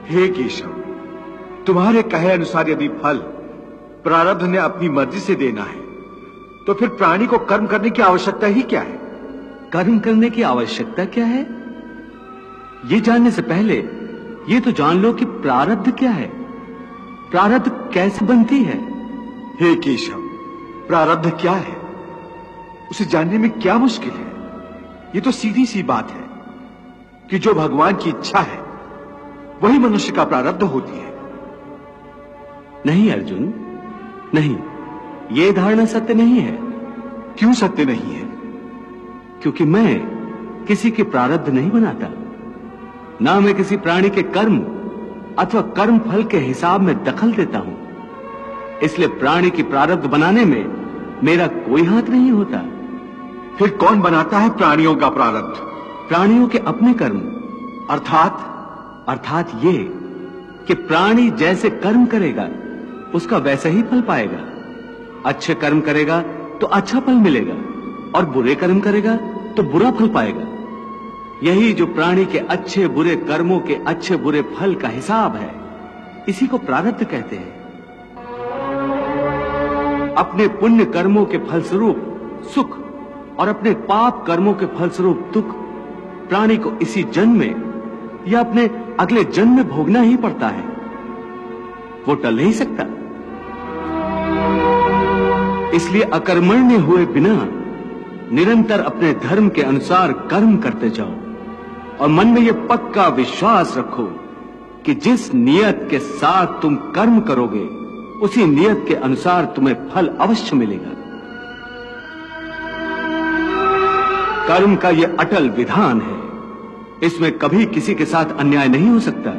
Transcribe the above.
हे केशव, तुम्हारे कहे अनुसार यदि फल प्रारब्ध ने अपनी मर्जी से देना है तो फिर प्राणी को कर्म करने की आवश्यकता ही क्या है? कर्म करने की आवश्यकता क्या है, ये जानने से पहले ये तो जान लो कि प्रारब्ध क्या है, प्रारब्ध कैसे बनती है। हे केशव, प्रारब्ध क्या है उसे जानने में क्या मुश्किल है? ये तो सीधी सी बात है कि जो भगवान की इच्छा है वही मनुष्य का प्रारब्ध होती है। नहीं अर्जुन, नहीं, ये धारणा सत्य नहीं है। क्यों सत्य नहीं है? क्योंकि मैं किसी के प्रारब्ध नहीं बनाता, ना मैं किसी प्राणी के कर्म अथवा कर्म फल के हिसाब में दखल देता हूं। इसलिए प्राणी की प्रारब्ध बनाने में मेरा कोई हाथ नहीं होता। फिर कौन बनाता है प्राणियों का प्रारब्ध? प्राणियों के अपने कर्म। अर्थात ये कि प्राणी जैसे कर्म करेगा उसका वैसा ही फल पाएगा। अच्छे कर्म करेगा तो अच्छा फल मिलेगा और बुरे कर्म करेगा तो बुरा फल पाएगा। यही जो प्राणी के अच्छे बुरे कर्मों के अच्छे बुरे फल का हिसाब है, इसी को प्रारब्ध कहते हैं। अपने पुण्य कर्मों के फलस्वरूप सुख और अपने पाप कर्मों के फलस्वरूप दुख प्राणी को इसी जन्म में या अपने अगले जन्म में भोगना ही पड़ता है, वो टल नहीं सकता। इसलिए अकर्मण्य हुए बिना निरंतर अपने धर्म के अनुसार कर्म करते जाओ और मन में यह पक्का विश्वास रखो कि जिस नियत के साथ तुम कर्म करोगे उसी नियत के अनुसार तुम्हें फल अवश्य मिलेगा। कर्म का यह अटल विधान है, इसमें कभी किसी के साथ अन्याय नहीं हो सकता।